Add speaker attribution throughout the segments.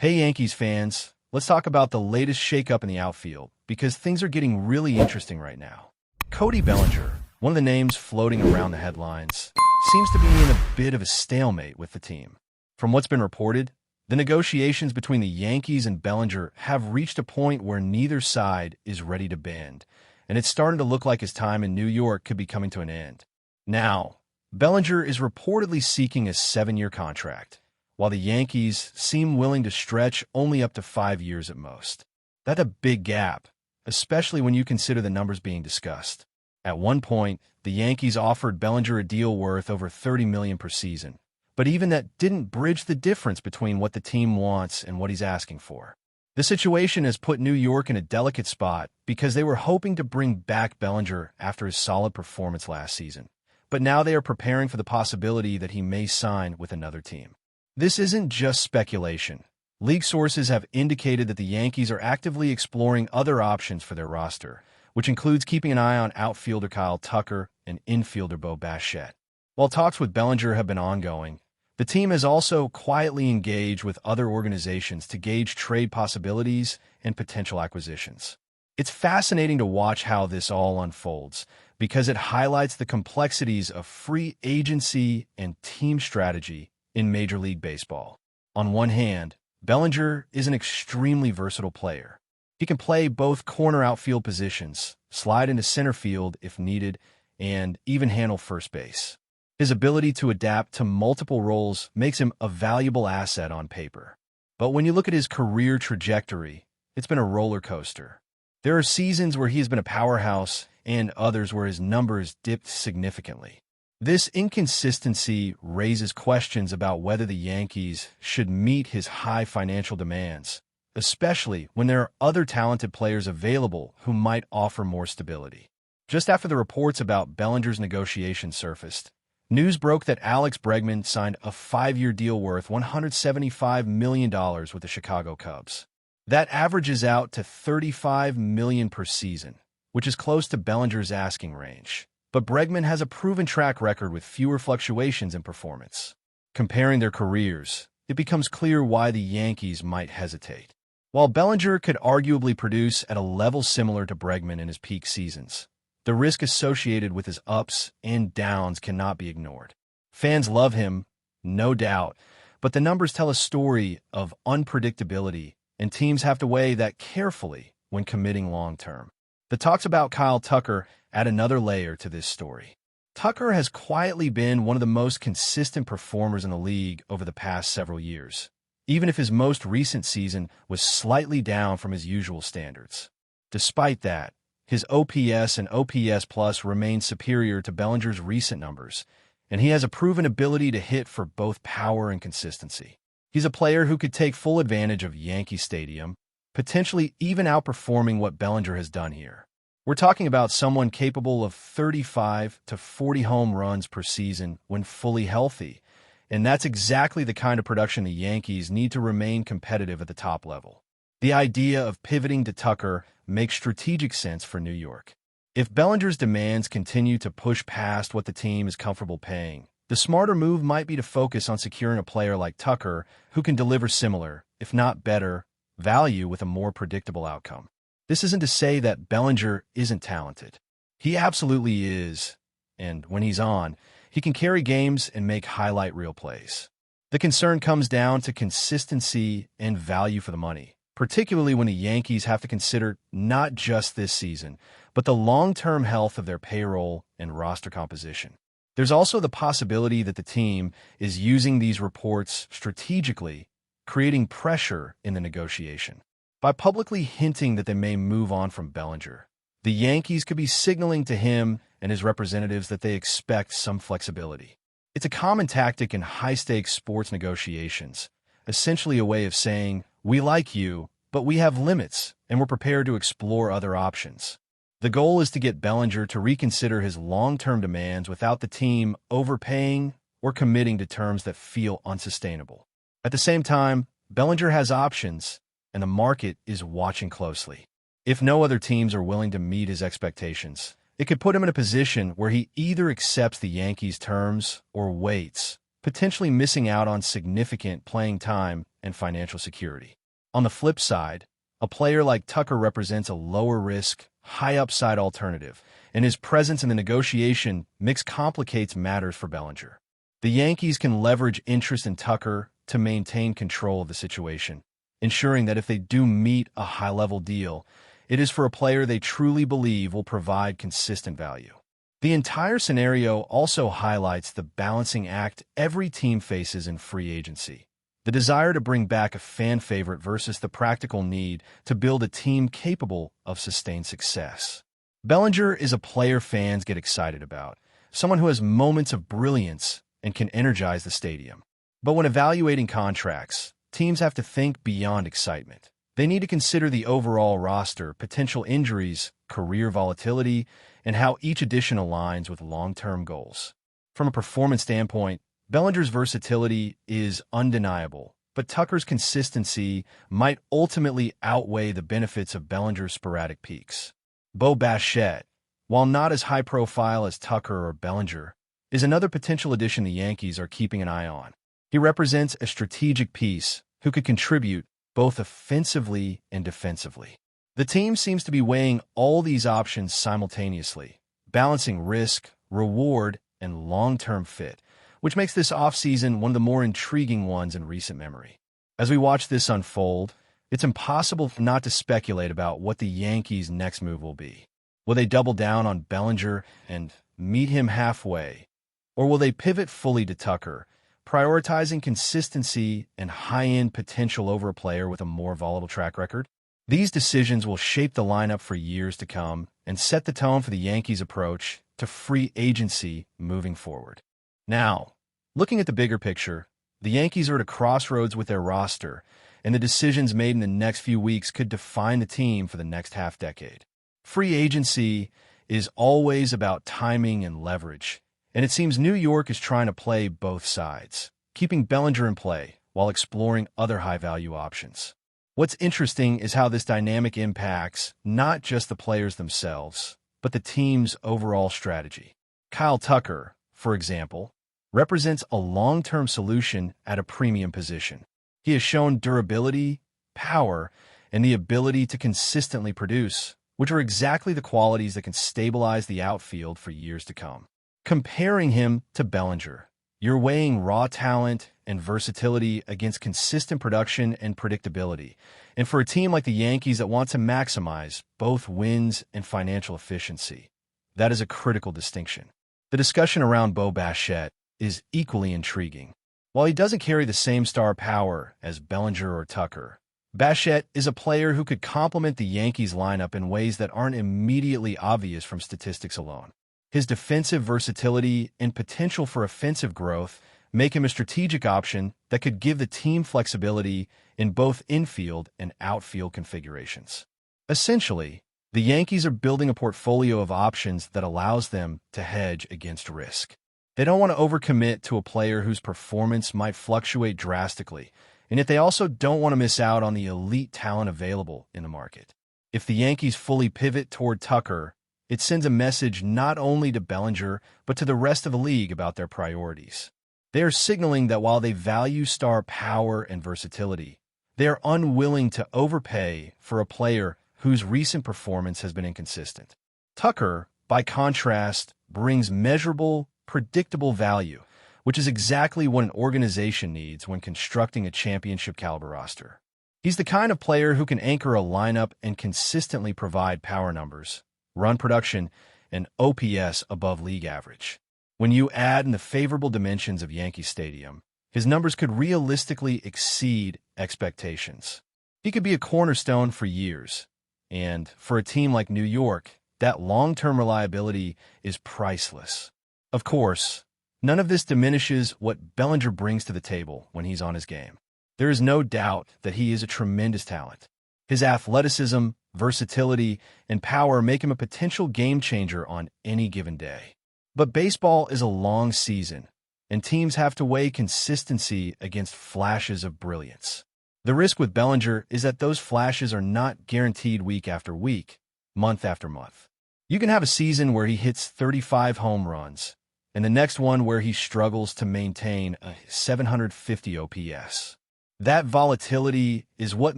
Speaker 1: Hey Yankees fans, let's talk about the latest shakeup in the outfield, because things are getting really interesting right now. Cody Bellinger, one of the names floating around the headlines, seems to be in a bit of a stalemate with the team. From what's been reported, the negotiations between the Yankees and Bellinger have reached a point where neither side is ready to bend, and it's starting to look like his time in New York could be coming to an end. Now, Bellinger is reportedly seeking a 7-year contract, while the Yankees seem willing to stretch only up to 5 years at most. That's a big gap, especially when you consider the numbers being discussed. At one point, the Yankees offered Bellinger a deal worth over $30 million per season, but even that didn't bridge the difference between what the team wants and what he's asking for. The situation has put New York in a delicate spot because they were hoping to bring back Bellinger after his solid performance last season, but now they are preparing for the possibility that he may sign with another team. This isn't just speculation. League sources have indicated that the Yankees are actively exploring other options for their roster, which includes keeping an eye on outfielder Kyle Tucker and infielder Bo Bichette. While talks with Bellinger have been ongoing, the team has also quietly engaged with other organizations to gauge trade possibilities and potential acquisitions. It's fascinating to watch how this all unfolds because it highlights the complexities of free agency and team strategy in Major League Baseball. On one hand, Bellinger is an extremely versatile player. He can play both corner outfield positions, slide into center field if needed, and even handle first base. His ability to adapt to multiple roles makes him a valuable asset on paper. But when you look at his career trajectory, it's been a roller coaster. There are seasons where he has been a powerhouse and others where his numbers dipped significantly. This inconsistency raises questions about whether the Yankees should meet his high financial demands, especially when there are other talented players available who might offer more stability. Just after the reports about Bellinger's negotiations surfaced, news broke that Alex Bregman signed a 5-year deal worth $175 million with the Chicago Cubs. That averages out to $35 million per season, which is close to Bellinger's asking range. But Bregman has a proven track record with fewer fluctuations in performance. Comparing their careers, it becomes clear why the Yankees might hesitate. While Bellinger could arguably produce at a level similar to Bregman in his peak seasons, the risk associated with his ups and downs cannot be ignored. Fans love him, no doubt, but the numbers tell a story of unpredictability, and teams have to weigh that carefully when committing long-term. The talks about Kyle Tucker add another layer to this story. Tucker has quietly been one of the most consistent performers in the league over the past several years, even if his most recent season was slightly down from his usual standards. Despite that, his OPS and OPS Plus remain superior to Bellinger's recent numbers, and he has a proven ability to hit for both power and consistency. He's a player who could take full advantage of Yankee Stadium, potentially even outperforming what Bellinger has done here. We're talking about someone capable of 35 to 40 home runs per season when fully healthy, and that's exactly the kind of production the Yankees need to remain competitive at the top level. The idea of pivoting to Tucker makes strategic sense for New York. If Bellinger's demands continue to push past what the team is comfortable paying, the smarter move might be to focus on securing a player like Tucker who can deliver similar, if not better, value with a more predictable outcome. This isn't to say that Bellinger isn't talented. He absolutely is, and when he's on, he can carry games and make highlight reel plays. The concern comes down to consistency and value for the money, particularly when the Yankees have to consider not just this season, but the long-term health of their payroll and roster composition. There's also the possibility that the team is using these reports strategically, creating pressure in the negotiation. By publicly hinting that they may move on from Bellinger, the Yankees could be signaling to him and his representatives that they expect some flexibility. It's a common tactic in high-stakes sports negotiations, essentially a way of saying, "We like you, but we have limits, and we're prepared to explore other options." The goal is to get Bellinger to reconsider his long-term demands without the team overpaying or committing to terms that feel unsustainable. At the same time, Bellinger has options, and the market is watching closely. If no other teams are willing to meet his expectations, it could put him in a position where he either accepts the Yankees' terms or waits, potentially missing out on significant playing time and financial security. On the flip side, a player like Tucker represents a lower-risk, high-upside alternative, and his presence in the negotiation mix complicates matters for Bellinger. The Yankees can leverage interest in Tucker to maintain control of the situation, ensuring that if they do meet a high-level deal, it is for a player they truly believe will provide consistent value. The entire scenario also highlights the balancing act every team faces in free agency. The desire to bring back a fan favorite versus the practical need to build a team capable of sustained success. Bellinger is a player fans get excited about, someone who has moments of brilliance and can energize the stadium. But when evaluating contracts, teams have to think beyond excitement. They need to consider the overall roster, potential injuries, career volatility, and how each addition aligns with long-term goals. From a performance standpoint, Bellinger's versatility is undeniable, but Tucker's consistency might ultimately outweigh the benefits of Bellinger's sporadic peaks. Bo Bichette, while not as high-profile as Tucker or Bellinger, is another potential addition the Yankees are keeping an eye on. He represents a strategic piece who could contribute both offensively and defensively. The team seems to be weighing all these options simultaneously, balancing risk, reward, and long-term fit, which makes this offseason one of the more intriguing ones in recent memory. As we watch this unfold, it's impossible not to speculate about what the Yankees' next move will be. Will they double down on Bellinger and meet him halfway? Or will they pivot fully to Tucker, prioritizing consistency and high-end potential over a player with a more volatile track record? These decisions will shape the lineup for years to come and set the tone for the Yankees' approach to free agency moving forward. Now, looking at the bigger picture, the Yankees are at a crossroads with their roster, and the decisions made in the next few weeks could define the team for the next half-decade. Free agency is always about timing and leverage, and it seems New York is trying to play both sides, keeping Bellinger in play while exploring other high-value options. What's interesting is how this dynamic impacts not just the players themselves, but the team's overall strategy. Kyle Tucker, for example, represents a long-term solution at a premium position. He has shown durability, power, and the ability to consistently produce, which are exactly the qualities that can stabilize the outfield for years to come. Comparing him to Bellinger, you're weighing raw talent and versatility against consistent production and predictability. And for a team like the Yankees that want to maximize both wins and financial efficiency, that is a critical distinction. The discussion around Bo Bichette is equally intriguing. While he doesn't carry the same star power as Bellinger or Tucker, Bichette is a player who could complement the Yankees lineup in ways that aren't immediately obvious from statistics alone. His defensive versatility and potential for offensive growth make him a strategic option that could give the team flexibility in both infield and outfield configurations. Essentially, the Yankees are building a portfolio of options that allows them to hedge against risk. They don't want to overcommit to a player whose performance might fluctuate drastically, and yet they also don't want to miss out on the elite talent available in the market. If the Yankees fully pivot toward Tucker, it sends a message not only to Bellinger, but to the rest of the league about their priorities. They are signaling that while they value star power and versatility, they are unwilling to overpay for a player whose recent performance has been inconsistent. Tucker, by contrast, brings measurable, predictable value, which is exactly what an organization needs when constructing a championship-caliber roster. He's the kind of player who can anchor a lineup and consistently provide power numbers, run production, and OPS above league average. When you add in the favorable dimensions of Yankee Stadium, his numbers could realistically exceed expectations. He could be a cornerstone for years, and for a team like New York, that long-term reliability is priceless. Of course, none of this diminishes what Bellinger brings to the table when he's on his game. There is no doubt that he is a tremendous talent. His athleticism, versatility, and power make him a potential game-changer on any given day. But baseball is a long season, and teams have to weigh consistency against flashes of brilliance. The risk with Bellinger is that those flashes are not guaranteed week after week, month after month. You can have a season where he hits 35 home runs, and the next one where he struggles to maintain a 750 OPS. That volatility is what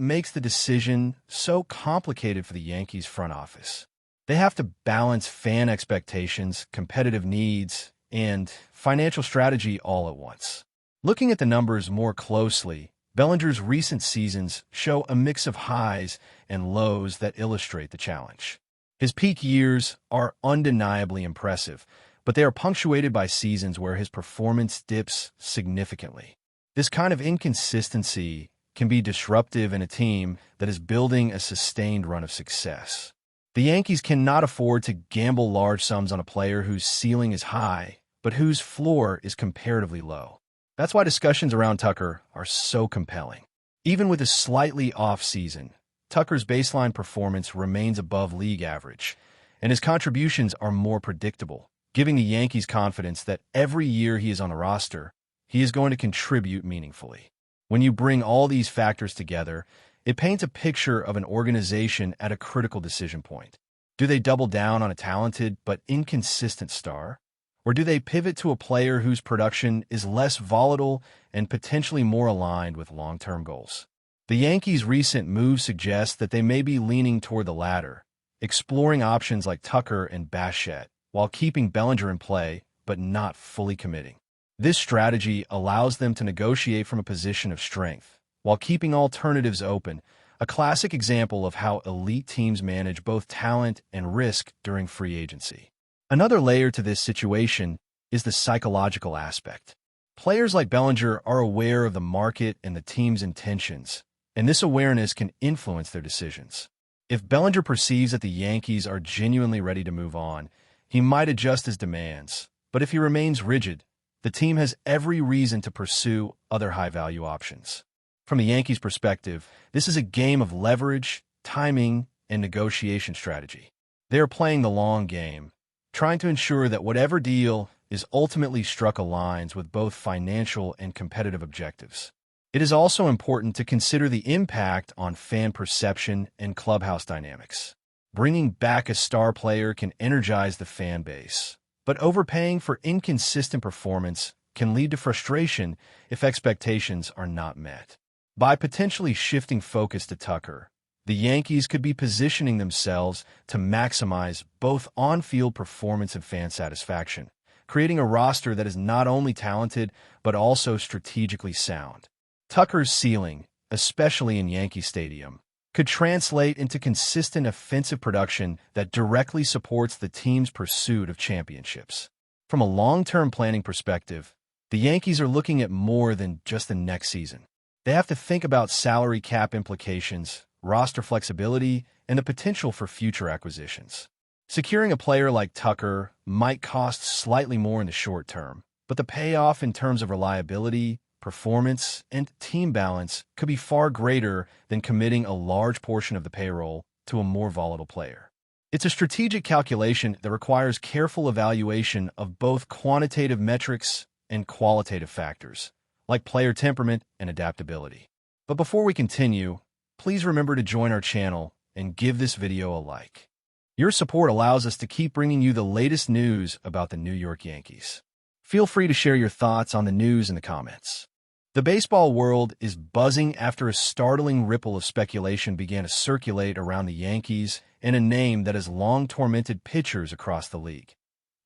Speaker 1: makes the decision so complicated for the Yankees front office. They have to balance fan expectations, competitive needs, and financial strategy all at once. Looking at the numbers more closely, Bellinger's recent seasons show a mix of highs and lows that illustrate the challenge. His peak years are undeniably impressive, but they are punctuated by seasons where his performance dips significantly. This kind of inconsistency can be disruptive in a team that is building a sustained run of success. The Yankees cannot afford to gamble large sums on a player whose ceiling is high, but whose floor is comparatively low. That's why discussions around Tucker are so compelling. Even with a slightly off season, Tucker's baseline performance remains above league average, and his contributions are more predictable, giving the Yankees confidence that every year he is on the roster, he is going to contribute meaningfully. When you bring all these factors together, it paints a picture of an organization at a critical decision point. Do they double down on a talented but inconsistent star? Or do they pivot to a player whose production is less volatile and potentially more aligned with long-term goals? The Yankees' recent moves suggest that they may be leaning toward the latter, exploring options like Tucker and Bichette, while keeping Bellinger in play but not fully committing. This strategy allows them to negotiate from a position of strength, while keeping alternatives open, a classic example of how elite teams manage both talent and risk during free agency. Another layer to this situation is the psychological aspect. Players like Bellinger are aware of the market and the team's intentions, and this awareness can influence their decisions. If Bellinger perceives that the Yankees are genuinely ready to move on, he might adjust his demands, but if he remains rigid, the team has every reason to pursue other high-value options. From the Yankees' perspective, this is a game of leverage, timing, and negotiation strategy. They are playing the long game, trying to ensure that whatever deal is ultimately struck aligns with both financial and competitive objectives. It is also important to consider the impact on fan perception and clubhouse dynamics. Bringing back a star player can energize the fan base, but overpaying for inconsistent performance can lead to frustration if expectations are not met. By potentially shifting focus to Tucker, the Yankees could be positioning themselves to maximize both on-field performance and fan satisfaction, creating a roster that is not only talented but also strategically sound. Tucker's ceiling, especially in Yankee Stadium, could translate into consistent offensive production that directly supports the team's pursuit of championships. From a long-term planning perspective, the Yankees are looking at more than just the next season. They have to think about salary cap implications, roster flexibility, and the potential for future acquisitions. Securing a player like Tucker might cost slightly more in the short term, but the payoff in terms of reliability, performance, and team balance could be far greater than committing a large portion of the payroll to a more volatile player. It's a strategic calculation that requires careful evaluation of both quantitative metrics and qualitative factors, like player temperament and adaptability. But before we continue, please remember to join our channel and give this video a like. Your support allows us to keep bringing you the latest news about the New York Yankees. Feel free to share your thoughts on the news in the comments. The baseball world is buzzing after a startling ripple of speculation began to circulate around the Yankees and a name that has long tormented pitchers across the league: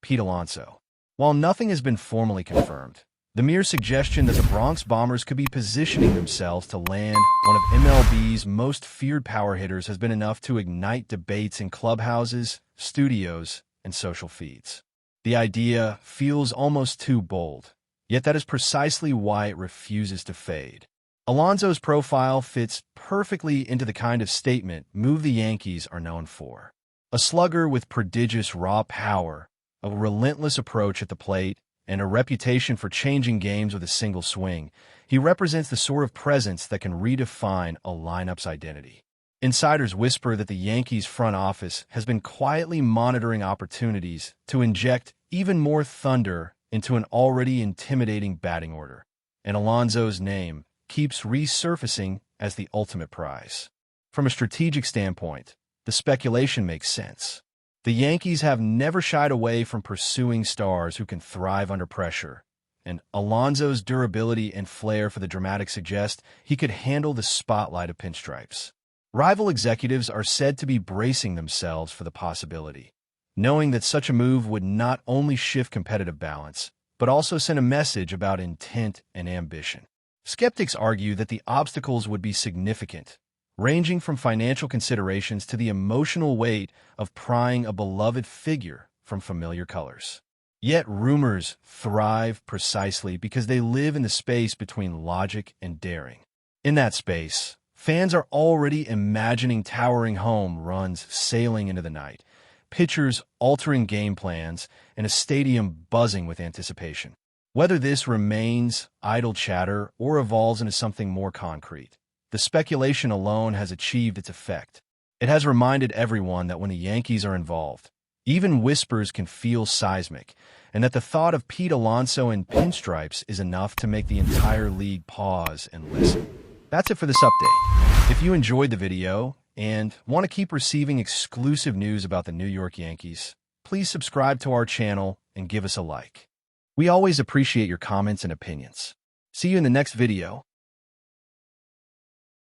Speaker 1: Pete Alonso. While nothing has been formally confirmed, the mere suggestion that the Bronx Bombers could be positioning themselves to land one of MLB's most feared power hitters has been enough to ignite debates in clubhouses, studios, and social feeds. The idea feels almost too bold, yet that is precisely why it refuses to fade. Alonso's profile fits perfectly into the kind of statement move the Yankees are known for. A slugger with prodigious raw power, a relentless approach at the plate, and a reputation for changing games with a single swing, he represents the sort of presence that can redefine a lineup's identity. Insiders whisper that the Yankees' front office has been quietly monitoring opportunities to inject even more thunder into an already intimidating batting order, and Alonso's name keeps resurfacing as the ultimate prize. From a strategic standpoint, the speculation makes sense. The Yankees have never shied away from pursuing stars who can thrive under pressure, and Alonso's durability and flair for the dramatic suggest he could handle the spotlight of pinstripes. Rival executives are said to be bracing themselves for the possibility, knowing that such a move would not only shift competitive balance, but also send a message about intent and ambition. Skeptics argue that the obstacles would be significant, ranging from financial considerations to the emotional weight of prying a beloved figure from familiar colors. Yet rumors thrive precisely because they live in the space between logic and daring. In that space, fans are already imagining towering home runs sailing into the night, pitchers altering game plans, and a stadium buzzing with anticipation. Whether this remains idle chatter or evolves into something more concrete, the speculation alone has achieved its effect. It has reminded everyone that when the Yankees are involved, even whispers can feel seismic, and that the thought of Pete Alonso in pinstripes is enough to make the entire league pause and listen. That's it for this update. If you enjoyed the video and want to keep receiving exclusive news about the New York Yankees, please subscribe to our channel and give us a like. We always appreciate your comments and opinions. See you in the next video.